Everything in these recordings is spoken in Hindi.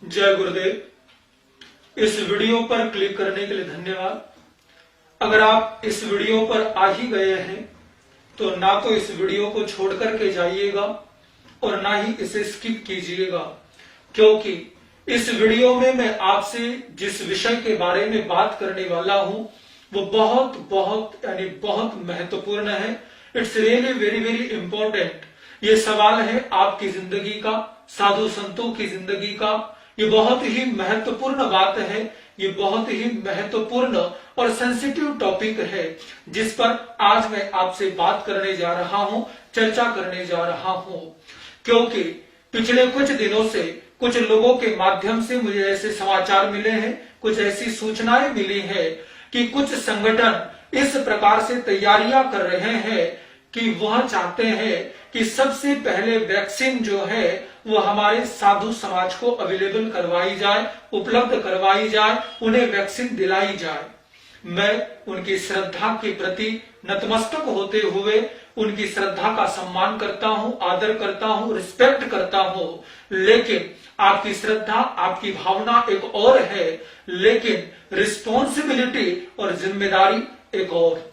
जय गुरुदेव। इस वीडियो पर क्लिक करने के लिए धन्यवाद। अगर आप इस वीडियो पर आ ही गए हैं तो ना तो इस वीडियो को छोड़ करके जाइएगा और ना ही इसे स्किप कीजिएगा, क्योंकि इस वीडियो में मैं आपसे जिस विषय के बारे में बात करने वाला हूं वो बहुत बहुत यानी बहुत महत्वपूर्ण है। It's really very very important. ये सवाल है आपकी जिंदगी का, साधु संतों की जिंदगी का। ये बहुत ही महत्वपूर्ण बात है, ये बहुत ही महत्वपूर्ण और सेंसिटिव टॉपिक है जिस पर आज मैं आपसे बात करने जा रहा हूं, चर्चा करने जा रहा हूं। क्योंकि पिछले कुछ दिनों से कुछ लोगों के माध्यम से मुझे ऐसे समाचार मिले हैं, कुछ ऐसी सूचनाएं मिली है कि कुछ संगठन इस प्रकार से तैयारियां कर रहे हैं कि वह चाहते हैं कि सबसे पहले वैक्सीन जो है वो हमारे साधु समाज को अवेलेबल करवाई जाए, उपलब्ध करवाई जाए, उन्हें वैक्सीन दिलाई जाए। मैं उनकी श्रद्धा के प्रति नतमस्तक होते हुए उनकी श्रद्धा का सम्मान करता हूं, आदर करता हूं, रिस्पेक्ट करता हूं। लेकिन आपकी श्रद्धा, आपकी भावना एक और है, लेकिन रिस्पॉन्सिबिलिटी और जिम्मेदारी एक और।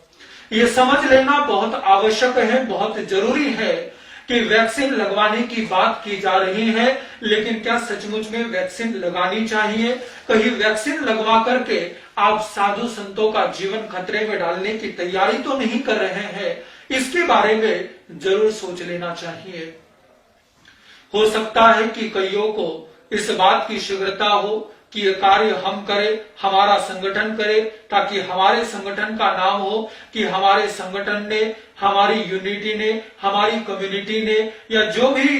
ये समझ लेना बहुत आवश्यक है, बहुत जरूरी है कि वैक्सीन लगवाने की बात की जा रही है, लेकिन क्या सचमुच में वैक्सीन लगानी चाहिए? कहीं वैक्सीन लगवा करके आप साधु संतों का जीवन खतरे में डालने की तैयारी तो नहीं कर रहे हैं? इसके बारे में जरूर सोच लेना चाहिए। हो सकता है कि कईयों को इस बात की शीघ्रता हो कि ये कार्य हम करें, हमारा संगठन करे, ताकि हमारे संगठन का नाम हो कि हमारे संगठन ने, हमारी यूनिटी ने, हमारी कम्युनिटी ने, या जो भी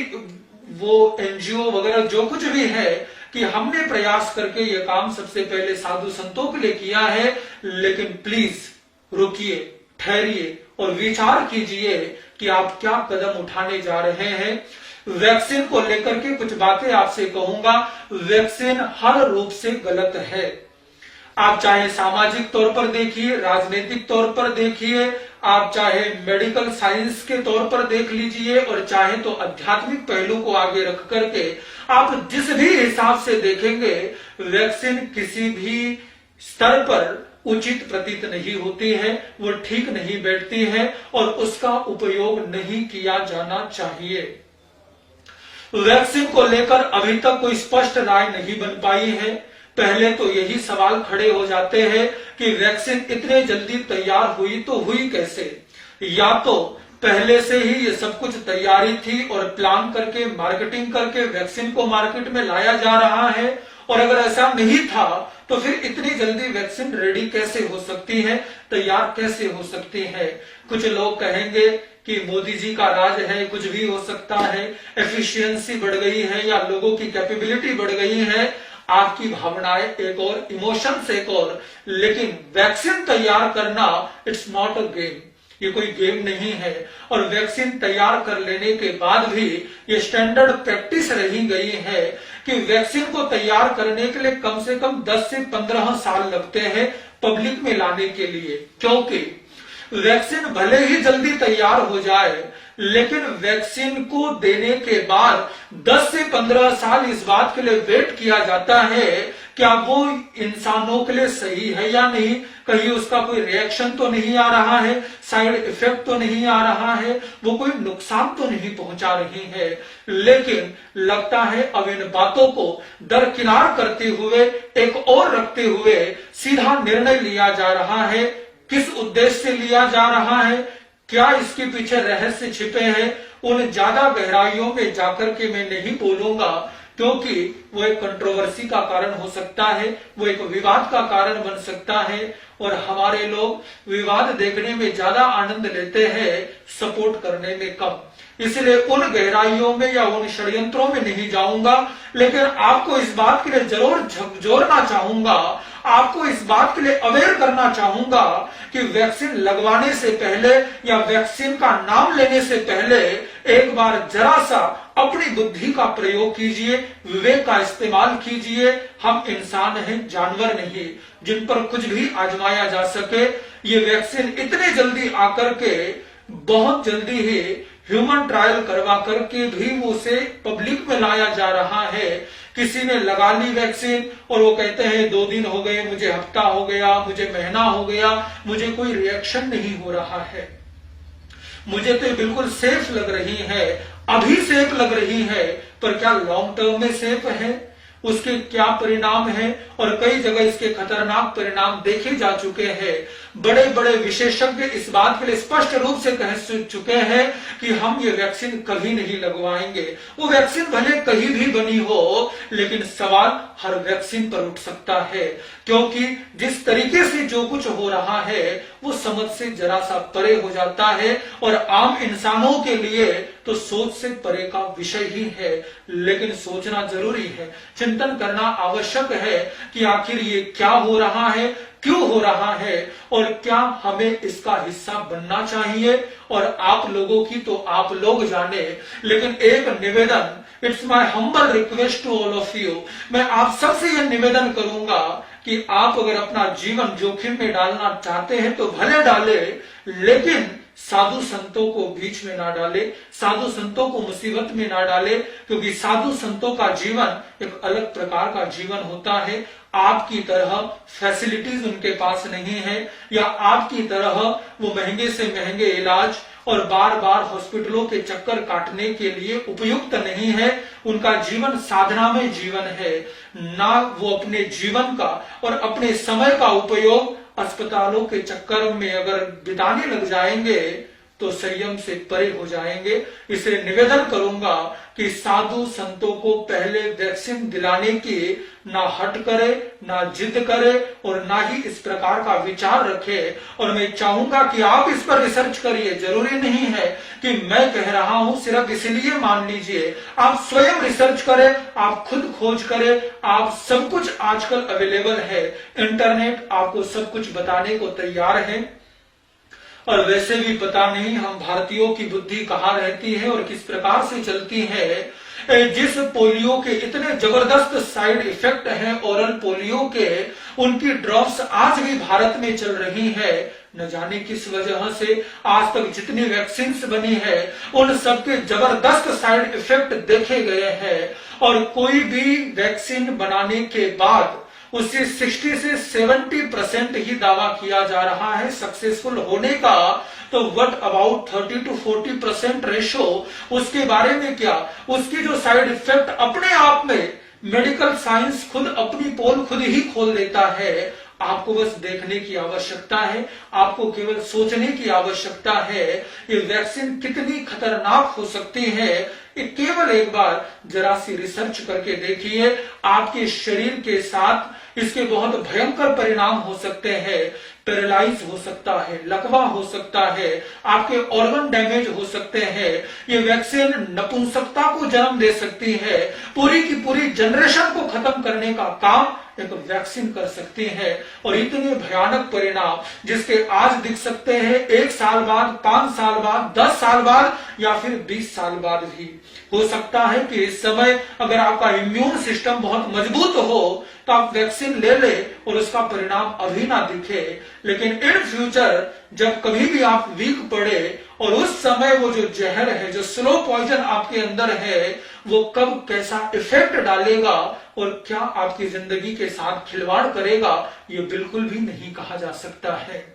वो एनजीओ वगैरह जो कुछ भी है, कि हमने प्रयास करके ये काम सबसे पहले साधु संतों के लिए किया है। लेकिन प्लीज रुकिए, ठहरिए और विचार कीजिए कि आप क्या कदम उठाने जा रहे हैं। वैक्सीन को लेकर के कुछ बातें आपसे कहूंगा। वैक्सीन हर रूप से गलत है। आप चाहे सामाजिक तौर पर देखिए, राजनीतिक तौर पर देखिए, आप चाहे मेडिकल साइंस के तौर पर देख लीजिए, और चाहे तो आध्यात्मिक पहलू को आगे रख करके आप जिस भी हिसाब से देखेंगे, वैक्सीन किसी भी स्तर पर उचित प्रतीत नहीं होती है, वो ठीक नहीं बैठती है और उसका उपयोग नहीं किया जाना चाहिए। वैक्सीन को लेकर अभी तक कोई स्पष्ट राय नहीं बन पाई है। पहले तो यही सवाल खड़े हो जाते हैं कि वैक्सीन इतने जल्दी तैयार हुई तो हुई कैसे? या तो पहले से ही ये सब कुछ तैयारी थी और प्लान करके, मार्केटिंग करके वैक्सीन को मार्केट में लाया जा रहा है, और अगर ऐसा नहीं था तो फिर इतनी जल्दी वैक्सीन रेडी कैसे हो सकती है, तैयार कैसे हो सकती है? कुछ लोग कहेंगे कि मोदी जी का राज है, कुछ भी हो सकता है, एफिशिएंसी बढ़ गई है या लोगों की कैपेबिलिटी बढ़ गई है। आपकी भावनाएं एक और, इमोशंस एक और, लेकिन वैक्सीन तैयार करना इट्स नॉट अ गेम। ये कोई गेम नहीं है। और वैक्सीन तैयार कर लेने के बाद भी ये स्टैंडर्ड प्रैक्टिस रही गई है कि वैक्सीन को तैयार करने के लिए कम से कम 10 से 15 साल लगते हैं पब्लिक में लाने के लिए। क्योंकि वैक्सीन भले ही जल्दी तैयार हो जाए, लेकिन वैक्सीन को देने के बाद 10 से 15 साल इस बात के लिए वेट किया जाता है क्या वो इंसानों के लिए सही है या नहीं, कहीं उसका कोई रिएक्शन तो नहीं आ रहा है, साइड इफेक्ट तो नहीं आ रहा है, वो कोई नुकसान तो नहीं पहुंचा रही है। लेकिन लगता है अब इन बातों को दरकिनार करते हुए, एक और रखते हुए सीधा निर्णय लिया जा रहा है। किस उद्देश्य से लिया जा रहा है, क्या इसके पीछे रहस्य छिपे हैं, उन ज्यादा गहराइयों में जाकर के मैं नहीं बोलूंगा, क्योंकि वो एक कंट्रोवर्सी का कारण हो सकता है, वो एक विवाद का कारण बन सकता है, और हमारे लोग विवाद देखने में ज्यादा आनंद लेते हैं, सपोर्ट करने में कम। इसलिए उन गहराइयों में या उन षड्यंत्रों में नहीं जाऊंगा, लेकिन आपको इस बात के लिए जरूर झकझोरना चाहूंगा, आपको इस बात के लिए अवेयर करना चाहूंगा कि वैक्सीन लगवाने से पहले या वैक्सीन का नाम लेने से पहले एक बार जरा सा अपनी बुद्धि का प्रयोग कीजिए, विवेक का इस्तेमाल कीजिए। हम इंसान हैं, जानवर नहीं, जिन पर कुछ भी आजमाया जा सके। ये वैक्सीन इतने जल्दी आकर के बहुत जल्दी ही ह्यूमन ट्रायल करवा करके भी उसे पब्लिक में लाया जा रहा है किसी ने लगा ली वैक्सीन और वो कहते हैं 2 दिन हो गए, मुझे हफ्ता हो गया, मुझे महीना हो गया, मुझे कोई रिएक्शन नहीं हो रहा है, मुझे तो बिल्कुल सेफ लग रही है, अभी सेफ लग रही है, पर क्या लॉन्ग टर्म में सेफ है? उसके क्या परिणाम है? और कई जगह इसके खतरनाक परिणाम देखे जा चुके हैं। बड़े बड़े विशेषज्ञ इस बात के लिए स्पष्ट रूप से कह चुके हैं कि हम ये वैक्सीन कभी नहीं लगवाएंगे। वो वैक्सीन भले कहीं भी बनी हो, लेकिन सवाल हर वैक्सीन पर उठ सकता है, क्योंकि जिस तरीके से जो कुछ हो रहा है वो समझ से जरा सा परे हो जाता है और आम इंसानों के लिए तो सोच से परे का विषय ही है। लेकिन सोचना जरूरी है, चिंतन करना आवश्यक है कि आखिर ये क्या हो रहा है, क्यों हो रहा है और क्या हमें इसका हिस्सा बनना चाहिए। और आप लोगों की तो आप लोग जाने, लेकिन एक निवेदन, it's my humble request to all of you, मैं आप सबसे यह निवेदन करूंगा कि आप अगर अपना जीवन जोखिम में डालना चाहते हैं तो भले डाले, लेकिन साधु संतों को बीच में ना डाले, साधु संतों को मुसीबत में ना डाले, क्योंकि साधु संतों का जीवन एक अलग प्रकार का जीवन होता है। आपकी तरह फैसिलिटीज उनके पास नहीं है, या आपकी तरह वो महंगे से महंगे इलाज और बार बार हॉस्पिटलों के चक्कर काटने के लिए उपयुक्त नहीं है। उनका जीवन साधना में जीवन है, ना वो अपने जीवन का और अपने समय का उपयोग अस्पतालों के चक्कर में अगर बिताने लग जाएंगे तो संयम से परे हो जाएंगे। इसलिए निवेदन करूंगा कि साधु संतों को पहले वैक्सीन दिलाने की ना हट करे, ना जिद करे और ना ही इस प्रकार का विचार रखे। और मैं चाहूंगा कि आप इस पर रिसर्च करिए, जरूरी नहीं है कि मैं कह रहा हूं सिर्फ इसलिए मान लीजिए, आप स्वयं रिसर्च करें, आप खुद खोज करें, आप सब कुछ आजकल अवेलेबल है, इंटरनेट आपको सब कुछ बताने को तैयार है। और वैसे भी पता नहीं हम भारतीयों की बुद्धि कहाँ रहती है और किस प्रकार से चलती है। जिस पोलियो के इतने जबरदस्त साइड इफेक्ट हैं ओरल पोलियो के, उनकी ड्रॉप्स आज भी भारत में चल रही है। न जाने किस वजह से आज तक जितनी वैक्सीन बनी है उन सबके जबरदस्त साइड इफेक्ट देखे गए हैं। और कोई भी वैक्सीन बनाने के बाद उससे 60 से 70% ही दावा किया जा रहा है सक्सेसफुल होने का। तो व्हाट अबाउट 30 to 40% रेशो, उसके बारे में क्या? उसकी जो साइड इफेक्ट अपने आप में मेडिकल साइंस खुद अपनी पोल खुद ही खोल देता है। आपको बस देखने की आवश्यकता है, आपको केवल सोचने की आवश्यकता है ये वैक्सीन कितनी खतरनाक हो सकती है। ये केवल एक बार जरा सी रिसर्च करके देखिए, आपके शरीर के साथ इसके बहुत भयंकर परिणाम हो सकते हैं। पैरालाइज हो सकता है, लकवा हो सकता है, आपके ऑर्गन डैमेज हो सकते हैं। ये वैक्सीन नपुंसकता को जन्म दे सकती है, पूरी की पूरी जनरेशन को खत्म करने का काम एक वैक्सीन कर सकती है। और इतने भयानक परिणाम जिसके आज दिख सकते हैं 1 साल बाद, 5 साल बाद, 10 साल बाद या फिर 20 साल बाद भी हो सकता है कि इस समय अगर आपका इम्यून सिस्टम बहुत मजबूत हो तो आप वैक्सीन ले ले और उसका परिणाम अभी ना दिखे, लेकिन इन फ्यूचर जब कभी भी आप वीक पड़े और उस समय वो जो जहर है, जो स्लो पॉइजन आपके अंदर है, वो कब कैसा इफेक्ट डालेगा और क्या आपकी जिंदगी के साथ खिलवाड़ करेगा, ये बिल्कुल भी नहीं कहा जा सकता है।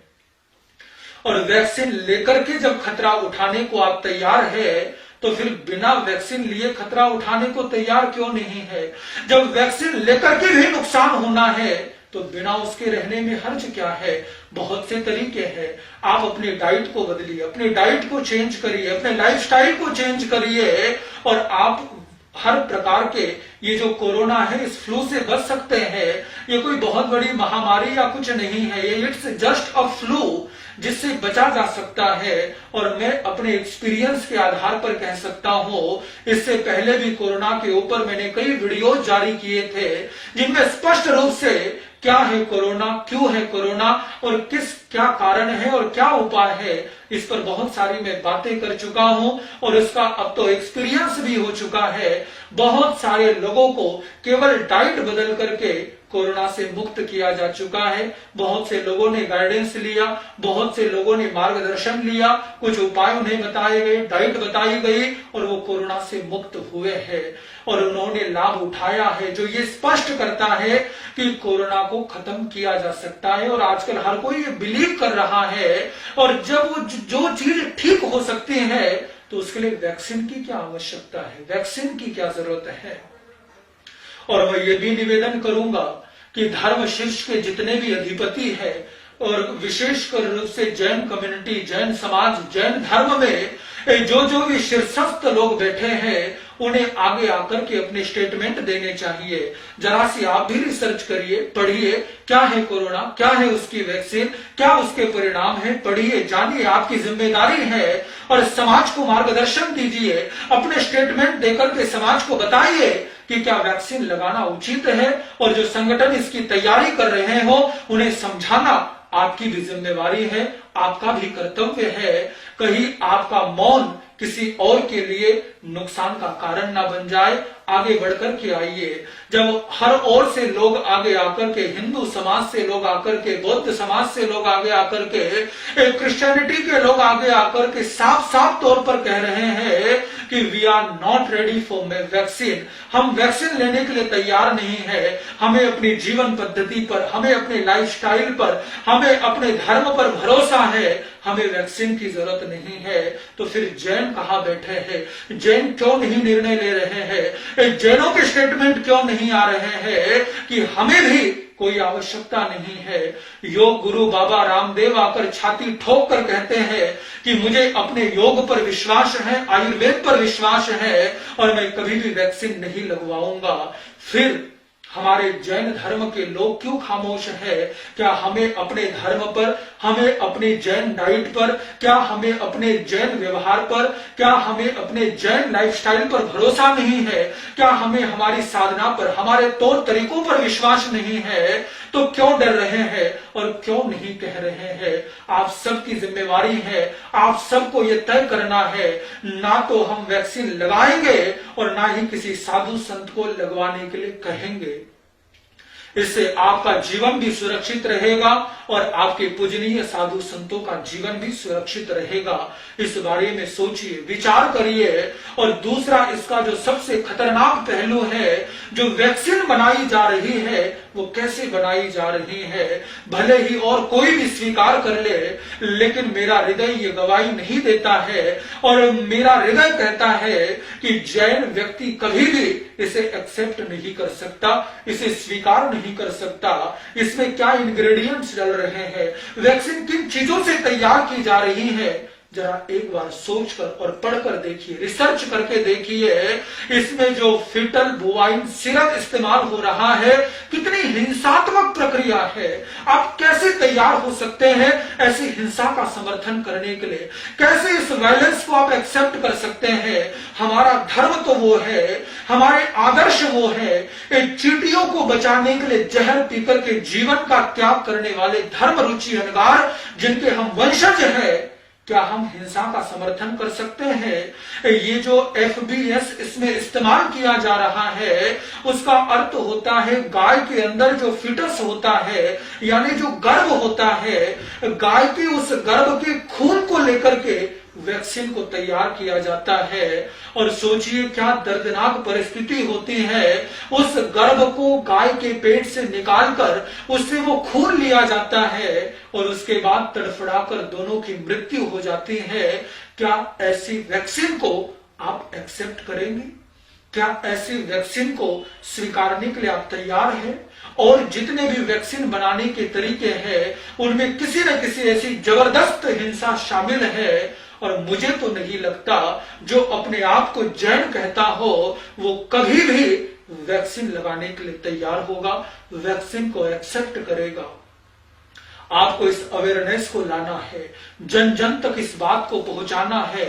और वैक्सीन लेकर के जब खतरा उठाने को आप तैयार है तो फिर बिना वैक्सीन लिए खतरा उठाने को तैयार क्यों नहीं है? जब वैक्सीन लेकर के भी नुकसान होना है तो बिना उसके रहने में हर्ज क्या है? बहुत से तरीके हैं। आप अपने डाइट को बदलिए, अपने डाइट को चेंज करिए, अपने लाइफस्टाइल को चेंज करिए और आप हर प्रकार के ये जो कोरोना है इस फ्लू से बच सकते हैं। ये कोई बहुत बड़ी महामारी या कुछ नहीं है, ये इट्स जस्ट अ फ्लू जिससे बचा जा सकता है। और मैं अपने एक्सपीरियंस के आधार पर कह सकता हूं, इससे पहले भी कोरोना के ऊपर मैंने कई वीडियो जारी किए थे जिनमें स्पष्ट रूप से क्या है कोरोना, क्यों है कोरोना और क्या कारण है और क्या उपाय है, इस पर बहुत सारी मैं बातें कर चुका हूं और इसका अब तो एक्सपीरियंस भी हो चुका है। बहुत सारे लोगों को केवल डाइट बदल करके कोरोना से मुक्त किया जा चुका है। बहुत से लोगों ने गाइडेंस लिया, बहुत से लोगों ने मार्गदर्शन लिया, कुछ उपाय उन्हें बताए गए, डाइट बताई गई और वो कोरोना से मुक्त हुए हैं और उन्होंने लाभ उठाया है, जो ये स्पष्ट करता है कि कोरोना को खत्म किया जा सकता है। और आजकल हर कोई ये बिलीव कर रहा है और जब वो जो चीज ठीक हो सकती है तो उसके लिए वैक्सीन की क्या आवश्यकता है, वैक्सीन की क्या जरूरत है। और मैं ये भी निवेदन करूंगा कि धर्म शीर्ष के जितने भी अधिपति है और विशेषकर रूप से जैन कम्युनिटी, जैन समाज, जैन धर्म में जो भी शीर्षस्थ लोग बैठे हैं उन्हें आगे आकर के अपने स्टेटमेंट देने चाहिए। जरा सी आप भी रिसर्च करिए, पढ़िए क्या है कोरोना, क्या है उसकी वैक्सीन, क्या उसके परिणाम है, पढ़िए, जानिए, आपकी जिम्मेदारी है और समाज को मार्गदर्शन दीजिए। अपने स्टेटमेंट देकर के समाज को बताइए कि क्या वैक्सीन लगाना उचित है और जो संगठन इसकी तैयारी कर रहे हो उन्हें समझाना आपकी भी जिम्मेवारी है, आपका भी कर्तव्य है। कहीं आपका मौन किसी और के लिए नुकसान का कारण ना बन जाए। आगे बढ़कर के आइए। जब हर ओर से लोग आगे आकर के, हिंदू समाज से लोग आकर के, बौद्ध समाज से लोग आगे आकर के, क्रिश्चियनिटी के लोग आगे आकर के साफ साफ तौर पर कह रहे हैं कि we are not ready for vaccine, हम वैक्सीन लेने के लिए तैयार नहीं है, हमें अपनी जीवन पद्धति पर, हमें अपने लाइफस्टाइल पर, हमें अपने धर्म पर भरोसा है, हमें वैक्सीन की जरूरत नहीं है। तो फिर जैन कहां बैठे हैं, जैन क्यों नहीं निर्णय ले रहे हैं, जैनों के स्टेटमेंट क्यों नहीं आ रहे हैं कि हमें भी कोई आवश्यकता नहीं है। योग गुरु बाबा रामदेव आकर छाती ठोक कर कहते हैं कि मुझे अपने योग पर विश्वास है, आयुर्वेद पर विश्वास है और मैं कभी भी वैक्सीन नहीं लगवाऊंगा। फिर हमारे जैन धर्म के लोग क्यों खामोश है? क्या हमें अपने धर्म पर, हमें अपनी जैन डाइट पर, क्या हमें अपने जैन व्यवहार पर, क्या हमें अपने जैन लाइफस्टाइल पर भरोसा नहीं है? क्या हमें हमारी साधना पर, हमारे तौर तरीकों पर विश्वास नहीं है? तो क्यों डर रहे हैं और क्यों नहीं कह रहे हैं? आप सबकी जिम्मेवारी है, आप सबको ये तय करना है। ना तो हम वैक्सीन लगाएंगे और ना ही किसी साधु संत को लगवाने के लिए कहेंगे। इससे आपका जीवन भी सुरक्षित रहेगा और आपके पूजनीय साधु संतों का जीवन भी सुरक्षित रहेगा। इस बारे में सोचिए, विचार करिए। और दूसरा, इसका जो सबसे खतरनाक पहलू है, जो वैक्सीन बनाई जा रही है वो कैसे बनाई जा रही है, भले ही और कोई भी स्वीकार कर ले, लेकिन मेरा हृदय ये गवाही नहीं देता है और मेरा हृदय कहता है कि जैन व्यक्ति कभी भी इसे एक्सेप्ट नहीं कर सकता, इसे स्वीकार नहीं कर सकता। इसमें क्या इंग्रेडिएंट्स डल रहे हैं, वैक्सीन किन चीजों से तैयार की जा रही है, जरा एक बार सोचकर और पढ़कर देखिए, रिसर्च करके देखिए। इसमें जो फीटल बोवाइन सिरप इस्तेमाल हो रहा है, कितनी हिंसात्मक प्रक्रिया है। आप कैसे तैयार हो सकते हैं ऐसी हिंसा का समर्थन करने के लिए? कैसे इस वायलेंस को आप एक्सेप्ट कर सकते हैं? हमारा धर्म तो वो है, हमारे आदर्श वो है। इन चींटियों को बचाने के लिए जहर पीकर के जीवन का त्याग करने वाले धर्म रुचि अनगार जिनके हम वंशज हैं, क्या हम हिंसा का समर्थन कर सकते हैं? ये जो FBS इसमें इस्तेमाल किया जा रहा है, उसका अर्थ होता है गाय के अंदर जो फीटस होता है, यानी जो गर्भ होता है, गाय के उस गर्भ के खून को लेकर के वैक्सीन को तैयार किया जाता है। और सोचिए क्या दर्दनाक परिस्थिति होती है। उस गर्भ को गाय के पेट से निकालकर उससे वो खून लिया जाता है और उसके बाद तड़फड़ाकर दोनों की मृत्यु हो जाती है। क्या ऐसी वैक्सीन को आप एक्सेप्ट करेंगे? क्या ऐसी वैक्सीन को स्वीकारने के लिए आप तैयार हैं? और जितने भी वैक्सीन बनाने के तरीके हैं उनमें किसी न किसी ऐसी जबरदस्त हिंसा शामिल है। और मुझे तो नहीं लगता जो अपने आप को जैन कहता हो वो कभी भी वैक्सीन लगाने के लिए तैयार होगा, वैक्सीन को एक्सेप्ट करेगा। आपको इस अवेयरनेस को लाना है, जन जन तक इस बात को पहुंचाना है।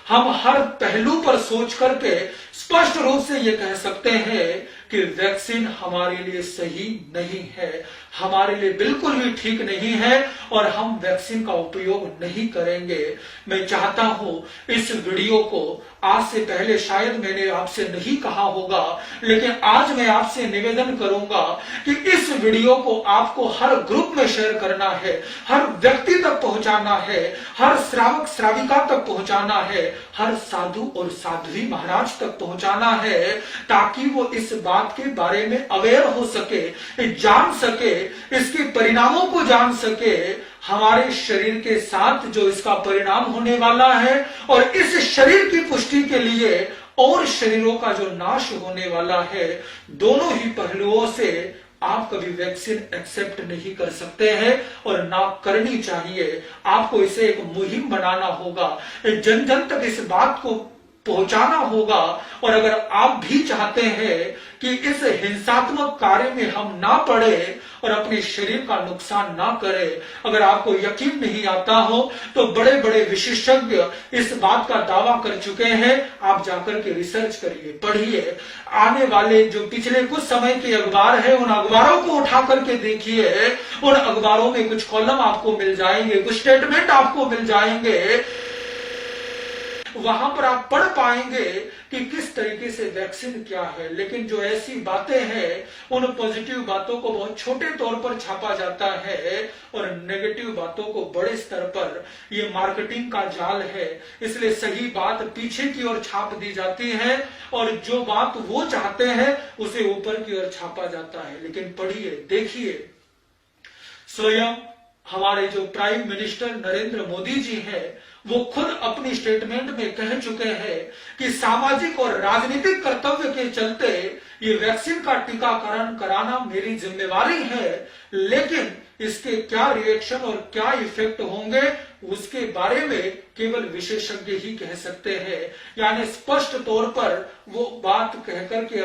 हम हर पहलू पर सोच करके स्पष्ट रूप से ये कह सकते हैं कि वैक्सीन हमारे लिए सही नहीं है, हमारे लिए बिल्कुल भी ठीक नहीं है और हम वैक्सीन का उपयोग नहीं करेंगे। मैं चाहता हूं इस वीडियो को आज से पहले शायद मैंने आपसे नहीं कहा होगा, लेकिन आज मैं आपसे निवेदन करूंगा कि इस वीडियो को आपको हर ग्रुप में शेयर करना है, हर व्यक्ति तक पहुंचाना है, हर श्रावक श्राविका तक पहुंचाना है, हर साधु और साध्वी महाराज तक पहुंचाना है, ताकि वो इस बात के बारे में अवेयर हो सके, जान सके, इसके परिणामों को जान सके, हमारे शरीर के साथ जो इसका परिणाम होने वाला है, और इस शरीर की पुष्टि के लिए और शरीरों का जो नाश होने वाला है, दोनों ही पहलुओं से आप कभी वैक्सीन एक्सेप्ट नहीं कर सकते हैं और ना करनी चाहिए। आपको इसे एक मुहिम बनाना होगा, जन जन तक इस बात को पहुंचाना होगा। और अगर आप भी चाहते हैं कि इस हिंसात्मक कार्य में हम ना पड़े और अपने शरीर का नुकसान ना करें, अगर आपको यकीन नहीं आता हो तो बड़े बड़े विशेषज्ञ इस बात का दावा कर चुके हैं। आप जाकर के रिसर्च करिए, पढ़िए, आने वाले जो पिछले कुछ समय के अखबार है उन अखबारों को उठा करके देखिए। उन अखबारों में कुछ कॉलम आपको मिल जाएंगे, कुछ स्टेटमेंट आपको मिल जाएंगे, वहां पर आप पढ़ पाएंगे कि किस तरीके से वैक्सीन क्या है। लेकिन जो ऐसी बातें हैं, उन पॉजिटिव बातों को बहुत छोटे तौर पर छापा जाता है और नेगेटिव बातों को बड़े स्तर पर, ये मार्केटिंग का जाल है। इसलिए सही बात पीछे की ओर छाप दी जाती है और जो बात वो चाहते हैं उसे ऊपर की ओर छापा जाता है। लेकिन पढ़िए, देखिए, स्वयं हमारे जो प्राइम मिनिस्टर नरेंद्र मोदी जी हैं, वो खुद अपनी स्टेटमेंट में कह चुके हैं कि सामाजिक और राजनीतिक कर्तव्य के चलते ये वैक्सीन का टीकाकरण कराना मेरी जिम्मेवारी है, लेकिन इसके क्या रिएक्शन और क्या इफेक्ट होंगे उसके बारे में केवल विशेषज्ञ ही कह सकते हैं। यानी स्पष्ट तौर पर वो बात कहकर के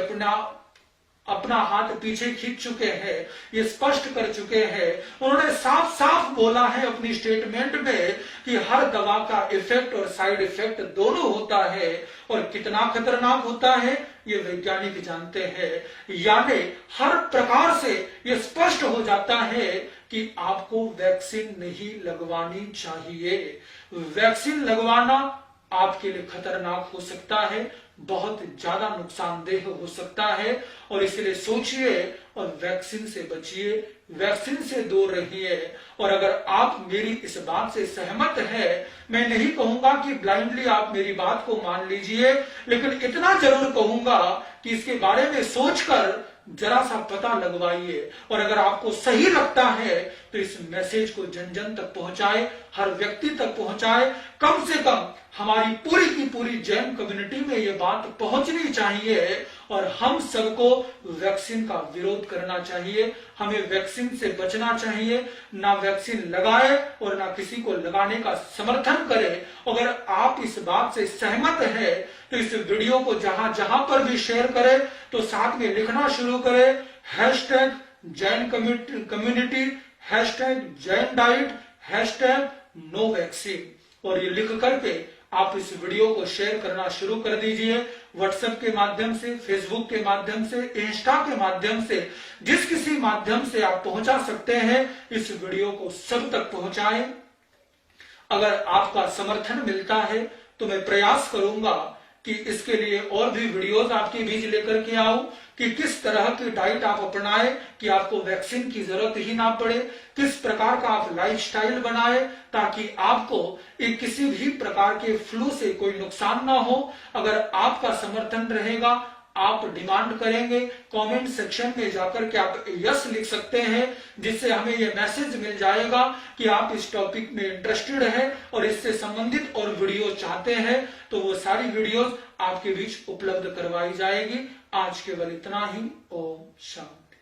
अपना हाथ पीछे खींच चुके हैं, ये स्पष्ट कर चुके हैं। उन्होंने साफ साफ बोला है अपनी स्टेटमेंट में कि हर दवा का इफेक्ट और साइड इफेक्ट दोनों होता है और कितना खतरनाक होता है ये वैज्ञानिक जानते हैं। यानी हर प्रकार से ये स्पष्ट हो जाता है कि आपको वैक्सीन नहीं लगवानी चाहिए। वैक्सीन लगवाना आपके लिए खतरनाक हो सकता है, बहुत ज्यादा नुकसानदेह हो सकता है, और इसलिए सोचिए और वैक्सीन से बचिए, वैक्सीन से दूर रहिए। और अगर आप मेरी इस बात से सहमत है, मैं नहीं कहूंगा कि ब्लाइंडली आप मेरी बात को मान लीजिए, लेकिन इतना जरूर कहूंगा कि इसके बारे में सोचकर जरा सा पता लगवाइए। और अगर आपको सही लगता है तो इस मैसेज को जन जन तक पहुंचाए, हर व्यक्ति तक पहुंचाए। कम से कम हमारी पूरी की पूरी जैन कम्युनिटी में ये बात पहुंचनी चाहिए और हम सबको वैक्सीन का विरोध करना चाहिए। हमें वैक्सीन से बचना चाहिए, ना वैक्सीन लगाए और ना किसी को लगाने का समर्थन करे। अगर आप इस बात से सहमत है तो इस वीडियो को जहां जहां पर भी शेयर करें तो साथ में लिखना शुरू करें #Jain community, #Jain diet, #no vaccine. और ये लिख करके आप इस वीडियो को शेयर करना शुरू कर दीजिए। व्हाट्सएप के माध्यम से, फेसबुक के माध्यम से, इंस्टा के माध्यम से, जिस किसी माध्यम से आप पहुंचा सकते हैं इस वीडियो को सब तक पहुंचाएं। अगर आपका समर्थन मिलता है तो मैं प्रयास करूंगा कि इसके लिए और भी वीडियोस आपके बीच लेकर के आऊं कि किस तरह की डाइट आप अपनाएं कि आपको वैक्सीन की जरूरत ही ना पड़े, किस प्रकार का आप लाइफस्टाइल बनाएं ताकि आपको एक किसी भी प्रकार के फ्लू से कोई नुकसान ना हो। अगर आपका समर्थन रहेगा, आप डिमांड करेंगे, कमेंट सेक्शन में जाकर के आप यस लिख सकते हैं, जिससे हमें यह मैसेज मिल जाएगा कि आप इस टॉपिक में इंटरेस्टेड हैं और इससे संबंधित और वीडियो चाहते हैं, तो वो सारी वीडियोस आपके बीच उपलब्ध करवाई जाएगी। आज केवल इतना ही। ओम शांति।